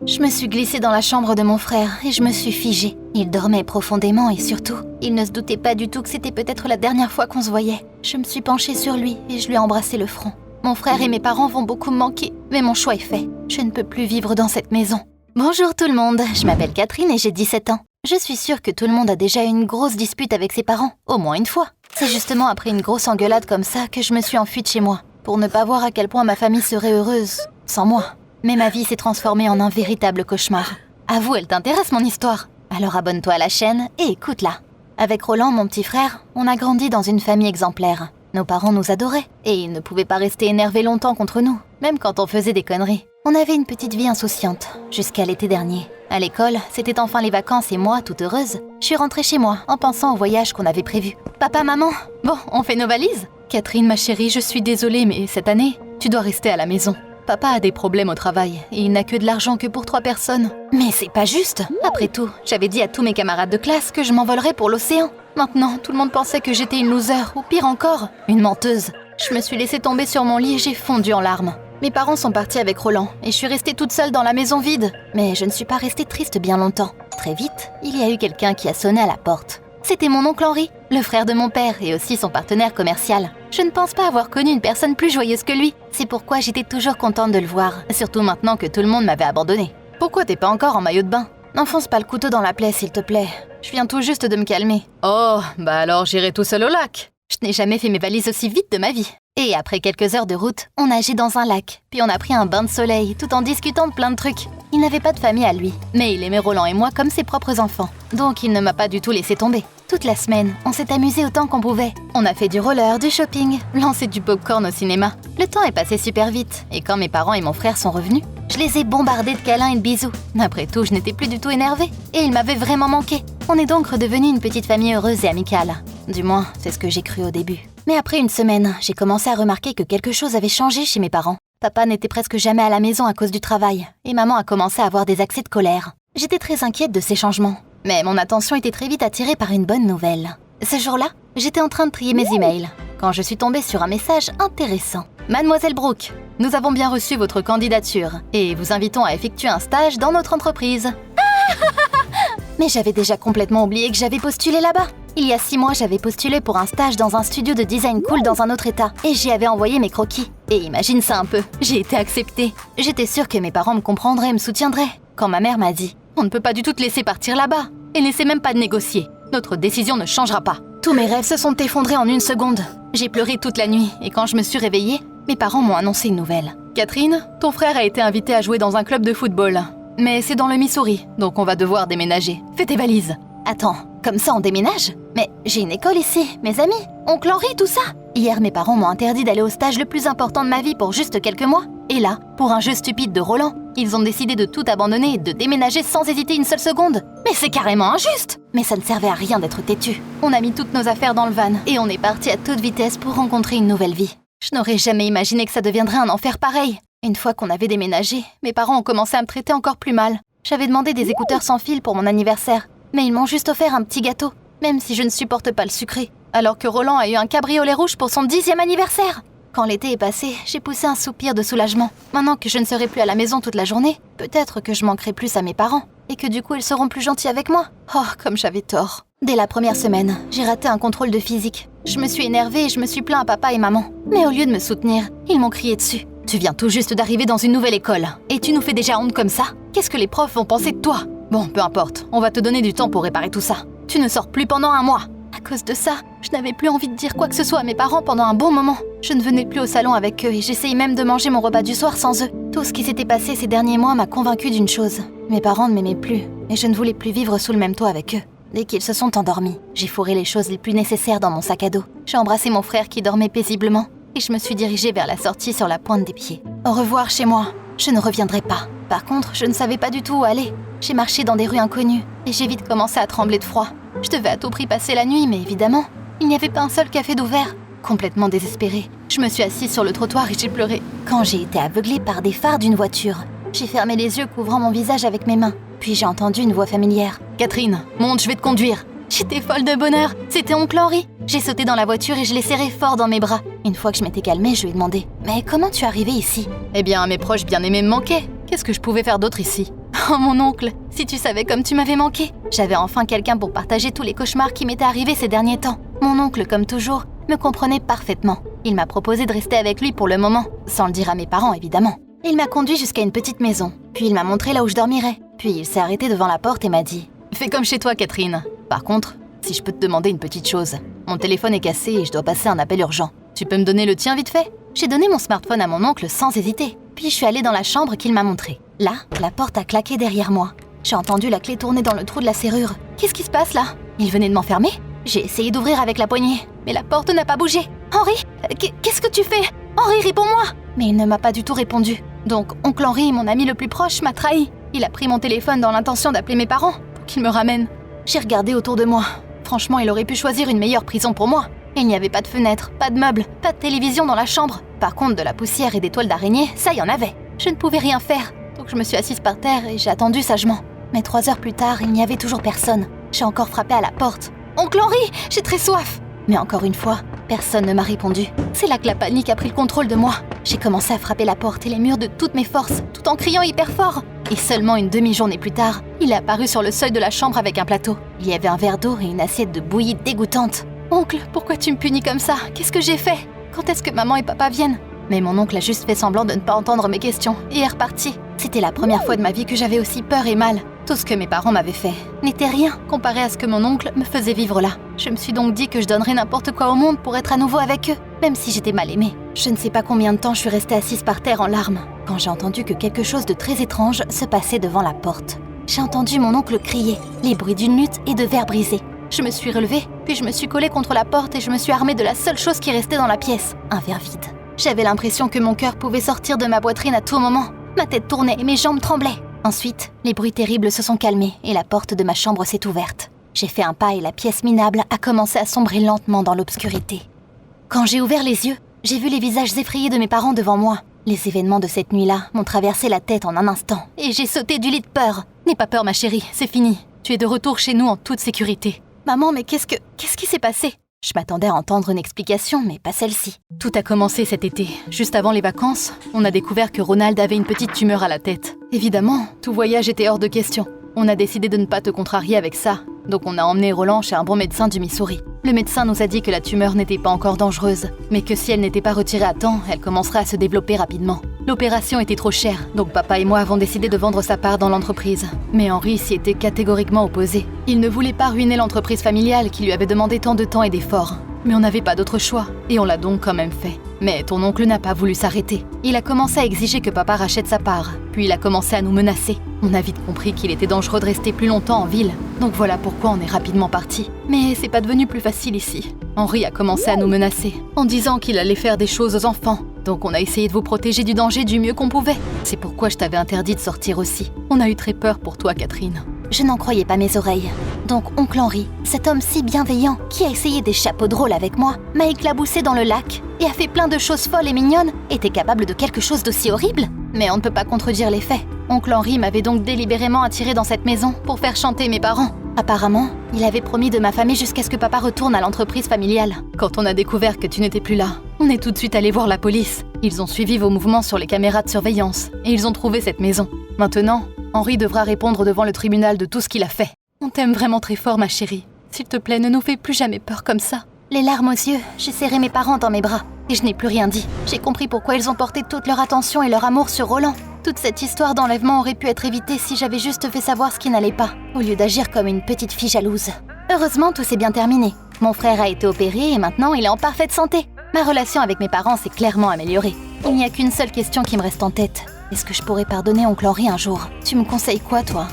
Je me suis glissée dans la chambre de mon frère et je me suis figée. Il dormait profondément et surtout, il ne se doutait pas du tout que c'était peut-être la dernière fois qu'on se voyait. Je me suis penchée sur lui et je lui ai embrassé le front. Mon frère et mes parents vont beaucoup me manquer, mais mon choix est fait. Je ne peux plus vivre dans cette maison. Bonjour tout le monde, je m'appelle Catherine et j'ai 17 ans. Je suis sûre que tout le monde a déjà eu une grosse dispute avec ses parents, au moins une fois. C'est justement après une grosse engueulade comme ça que je me suis enfuie de chez moi, pour ne pas voir à quel point ma famille serait heureuse sans moi. Mais ma vie s'est transformée en un véritable cauchemar. Avoue, elle t'intéresse mon histoire. Alors abonne-toi à la chaîne et écoute-la. Avec Roland, mon petit frère, on a grandi dans une famille exemplaire. Nos parents nous adoraient et ils ne pouvaient pas rester énervés longtemps contre nous, même quand on faisait des conneries. On avait une petite vie insouciante, jusqu'à l'été dernier. À l'école, c'était enfin les vacances et moi, toute heureuse, je suis rentrée chez moi en pensant au voyage qu'on avait prévu. Papa, maman, bon, on fait nos valises? Catherine, ma chérie, je suis désolée, mais cette année, tu dois rester à la maison. Papa a des problèmes au travail et il n'a que de l'argent que pour 3 personnes. Mais c'est pas juste. Après tout, j'avais dit à tous mes camarades de classe que je m'envolerais pour l'océan. Maintenant, tout le monde pensait que j'étais une loser, ou pire encore, une menteuse. Je me suis laissée tomber sur mon lit et j'ai fondu en larmes. Mes parents sont partis avec Roland et je suis restée toute seule dans la maison vide. Mais je ne suis pas restée triste bien longtemps. Très vite, il y a eu quelqu'un qui a sonné à la porte. C'était mon oncle Henri, le frère de mon père et aussi son partenaire commercial. Je ne pense pas avoir connu une personne plus joyeuse que lui. C'est pourquoi j'étais toujours contente de le voir, surtout maintenant que tout le monde m'avait abandonnée. Pourquoi t'es pas encore en maillot de bain? N'enfonce pas le couteau dans la plaie, s'il te plaît. Je viens tout juste de me calmer. Oh, bah alors j'irai tout seul au lac. Je n'ai jamais fait mes valises aussi vite de ma vie. Et après quelques heures de route, on nageait dans un lac, puis on a pris un bain de soleil, tout en discutant de plein de trucs. Il n'avait pas de famille à lui, mais il aimait Roland et moi comme ses propres enfants. Donc il ne m'a pas du tout laissé tomber. Toute la semaine, on s'est amusé autant qu'on pouvait. On a fait du roller, du shopping, lancé du popcorn au cinéma. Le temps est passé super vite, et quand mes parents et mon frère sont revenus, je les ai bombardés de câlins et de bisous. Après tout, je n'étais plus du tout énervée, et ils m'avaient vraiment manqué. On est donc redevenus une petite famille heureuse et amicale. Du moins, c'est ce que j'ai cru au début. Mais après une semaine, j'ai commencé à remarquer que quelque chose avait changé chez mes parents. Papa n'était presque jamais à la maison à cause du travail, et maman a commencé à avoir des accès de colère. J'étais très inquiète de ces changements, mais mon attention était très vite attirée par une bonne nouvelle. Ce jour-là, j'étais en train de trier mes emails, quand je suis tombée sur un message intéressant. Mademoiselle Brooke, nous avons bien reçu votre candidature, et vous invitons à effectuer un stage dans notre entreprise. Mais j'avais déjà complètement oublié que j'avais postulé là-bas. Il y a 6 mois, j'avais postulé pour un stage dans un studio de design cool dans un autre état, et j'y avais envoyé mes croquis. Et imagine ça un peu, j'ai été acceptée. J'étais sûre que mes parents me comprendraient et me soutiendraient, quand ma mère m'a dit « On ne peut pas du tout te laisser partir là-bas, et n'essaie même pas de négocier. Notre décision ne changera pas. » Tous mes rêves se sont effondrés en une seconde. J'ai pleuré toute la nuit, et quand je me suis réveillée, mes parents m'ont annoncé une nouvelle. « Catherine, ton frère a été invité à jouer dans un club de football. Mais c'est dans le Missouri, donc on va devoir déménager. Fais tes valises. » Attends, comme ça on déménage? Mais j'ai une école ici, mes amis, oncle Henri, tout ça. Hier, mes parents m'ont interdit d'aller au stage le plus important de ma vie pour juste quelques mois. Et là, pour un jeu stupide de Roland, ils ont décidé de tout abandonner et de déménager sans hésiter une seule seconde. Mais c'est carrément injuste! Mais ça ne servait à rien d'être têtu. On a mis toutes nos affaires dans le van et on est parti à toute vitesse pour rencontrer une nouvelle vie. Je n'aurais jamais imaginé que ça deviendrait un enfer pareil. Une fois qu'on avait déménagé, mes parents ont commencé à me traiter encore plus mal. J'avais demandé des écouteurs sans fil pour mon anniversaire, mais ils m'ont juste offert un petit gâteau, même si je ne supporte pas le sucré. Alors que Roland a eu un cabriolet rouge pour son 10e anniversaire. Quand l'été est passé, j'ai poussé un soupir de soulagement. Maintenant que je ne serai plus à la maison toute la journée, peut-être que je manquerai plus à mes parents, et que du coup ils seront plus gentils avec moi. Oh, comme j'avais tort. Dès la première semaine, j'ai raté un contrôle de physique. Je me suis énervée et je me suis plaint à papa et maman. Mais au lieu de me soutenir, ils m'ont crié dessus. Tu viens tout juste d'arriver dans une nouvelle école, et tu nous fais déjà honte comme ça? Qu'est-ce que les profs vont penser de toi? Bon, peu importe, on va te donner du temps pour réparer tout ça. Tu ne sors plus pendant 1 mois. À cause de ça, je n'avais plus envie de dire quoi que ce soit à mes parents pendant un bon moment. Je ne venais plus au salon avec eux et j'essayais même de manger mon repas du soir sans eux. Tout ce qui s'était passé ces derniers mois m'a convaincue d'une chose. Mes parents ne m'aimaient plus et je ne voulais plus vivre sous le même toit avec eux. Dès qu'ils se sont endormis, j'ai fourré les choses les plus nécessaires dans mon sac à dos. J'ai embrassé mon frère qui dormait paisiblement et je me suis dirigée vers la sortie sur la pointe des pieds. Au revoir chez moi. Je ne reviendrai pas. Par contre, je ne savais pas du tout où aller. J'ai marché dans des rues inconnues et j'ai vite commencé à trembler de froid. Je devais à tout prix passer la nuit, mais évidemment, il n'y avait pas un seul café d'ouvert. Complètement désespérée, je me suis assise sur le trottoir et j'ai pleuré. Quand j'ai été aveuglée par des phares d'une voiture, j'ai fermé les yeux couvrant mon visage avec mes mains. Puis j'ai entendu une voix familière. « Catherine, monte, je vais te conduire !» J'étais folle de bonheur, c'était oncle Henri. J'ai sauté dans la voiture et je l'ai serré fort dans mes bras. Une fois que je m'étais calmée, je lui ai demandé « Mais comment tu es arrivée ici ?» Eh bien, mes proches bien-aimés me manquaient. Qu'est-ce que je pouvais faire d'autre ici? Oh mon oncle, si tu savais comme tu m'avais manqué. J'avais enfin quelqu'un pour partager tous les cauchemars qui m'étaient arrivés ces derniers temps. Mon oncle, comme toujours, me comprenait parfaitement. Il m'a proposé de rester avec lui pour le moment, sans le dire à mes parents évidemment. Il m'a conduit jusqu'à une petite maison, puis il m'a montré là où je dormirais. Puis il s'est arrêté devant la porte et m'a dit « Fais comme chez toi, Catherine. Par contre, si je peux te demander une petite chose, mon téléphone est cassé et je dois passer un appel urgent. Tu peux me donner le tien vite fait ?» J'ai donné mon smartphone à mon oncle sans hésiter. Puis je suis allée dans la chambre qu'il m'a montrée. Là, la porte a claqué derrière moi. J'ai entendu la clé tourner dans le trou de la serrure. Qu'est-ce qui se passe là? Il venait de m'enfermer? J'ai essayé d'ouvrir avec la poignée, mais la porte n'a pas bougé. Henri, qu'est-ce que tu fais? Henri, réponds-moi! Mais il ne m'a pas du tout répondu. Donc, oncle Henri, mon ami le plus proche, m'a trahi. Il a pris mon téléphone dans l'intention d'appeler mes parents pour qu'ils me ramènent. J'ai regardé autour de moi. Franchement, il aurait pu choisir une meilleure prison pour moi. Il n'y avait pas de fenêtre, pas de meubles, pas de télévision dans la chambre. Par contre, de la poussière et des toiles d'araignée, ça y en avait. Je ne pouvais rien faire, donc je me suis assise par terre et j'ai attendu sagement. Mais 3 heures plus tard, il n'y avait toujours personne. J'ai encore frappé à la porte. « Oncle Henri, j'ai très soif !» Mais encore une fois, personne ne m'a répondu. C'est là que la panique a pris le contrôle de moi. J'ai commencé à frapper la porte et les murs de toutes mes forces, tout en criant hyper fort. Et seulement une demi-journée plus tard, il est apparu sur le seuil de la chambre avec un plateau. Il y avait un verre d'eau et une assiette de bouillie dégoûtante. « Oncle, pourquoi tu me punis comme ça? Qu'est-ce que j'ai fait? Quand est-ce que maman et papa viennent ?» Mais mon oncle a juste fait semblant de ne pas entendre mes questions et est reparti. C'était la première fois de ma vie que j'avais aussi peur et mal. Tout ce que mes parents m'avaient fait n'était rien comparé à ce que mon oncle me faisait vivre là. Je me suis donc dit que je donnerais n'importe quoi au monde pour être à nouveau avec eux, même si j'étais mal aimée. Je ne sais pas combien de temps je suis restée assise par terre en larmes, quand j'ai entendu que quelque chose de très étrange se passait devant la porte. J'ai entendu mon oncle crier, les bruits d'une lutte et de verres brisés. Je me suis relevée, puis je me suis collée contre la porte et je me suis armée de la seule chose qui restait dans la pièce, un verre vide. J'avais l'impression que mon cœur pouvait sortir de ma poitrine à tout moment. Ma tête tournait et mes jambes tremblaient. Ensuite, les bruits terribles se sont calmés et la porte de ma chambre s'est ouverte. J'ai fait un pas et la pièce minable a commencé à sombrer lentement dans l'obscurité. Quand j'ai ouvert les yeux, j'ai vu les visages effrayés de mes parents devant moi. Les événements de cette nuit-là m'ont traversé la tête en un instant et j'ai sauté du lit de peur. N'aie pas peur ma chérie, c'est fini. Tu es de retour chez nous en toute sécurité. Maman, mais qu'est-ce qui s'est passé? Je m'attendais à entendre une explication, mais pas celle-ci. Tout a commencé cet été. Juste avant les vacances, on a découvert que Ronald avait une petite tumeur à la tête. Évidemment, tout voyage était hors de question. On a décidé de ne pas te contrarier avec ça, donc on a emmené Roland chez un bon médecin du Missouri. Le médecin nous a dit que la tumeur n'était pas encore dangereuse, mais que si elle n'était pas retirée à temps, elle commencerait à se développer rapidement. L'opération était trop chère, donc papa et moi avons décidé de vendre sa part dans l'entreprise. Mais Henri s'y était catégoriquement opposé. Il ne voulait pas ruiner l'entreprise familiale qui lui avait demandé tant de temps et d'efforts. Mais on n'avait pas d'autre choix, et on l'a donc quand même fait. Mais ton oncle n'a pas voulu s'arrêter. Il a commencé à exiger que papa rachète sa part, puis il a commencé à nous menacer. On a vite compris qu'il était dangereux de rester plus longtemps en ville, donc voilà pourquoi on est rapidement partis. Mais c'est pas devenu plus facile ici. Henri a commencé à nous menacer, en disant qu'il allait faire des choses aux enfants. Donc on a essayé de vous protéger du danger du mieux qu'on pouvait. C'est pourquoi je t'avais interdit de sortir aussi. On a eu très peur pour toi, Catherine. Je n'en croyais pas mes oreilles. Donc oncle Henri, cet homme si bienveillant, qui a essayé des chapeaux de rôle avec moi, m'a éclaboussé dans le lac et a fait plein de choses folles et mignonnes, était capable de quelque chose d'aussi horrible? Mais on ne peut pas contredire les faits. Oncle Henri m'avait donc délibérément attiré dans cette maison pour faire chanter mes parents. Apparemment, il avait promis de m'affamer jusqu'à ce que papa retourne à l'entreprise familiale. Quand on a découvert que tu n'étais plus là, on est tout de suite allé voir la police. Ils ont suivi vos mouvements sur les caméras de surveillance et ils ont trouvé cette maison. Maintenant, Henri devra répondre devant le tribunal de tout ce qu'il a fait. On t'aime vraiment très fort, ma chérie. S'il te plaît, ne nous fais plus jamais peur comme ça. Les larmes aux yeux, j'ai serré mes parents dans mes bras et je n'ai plus rien dit. J'ai compris pourquoi ils ont porté toute leur attention et leur amour sur Roland. Toute cette histoire d'enlèvement aurait pu être évitée si j'avais juste fait savoir ce qui n'allait pas, au lieu d'agir comme une petite fille jalouse. Heureusement, tout s'est bien terminé. Mon frère a été opéré et maintenant il est en parfaite santé. Ma relation avec mes parents s'est clairement améliorée. Il n'y a qu'une seule question qui me reste en tête. Est-ce que je pourrais pardonner oncle Henri un jour? Tu me conseilles quoi, toi?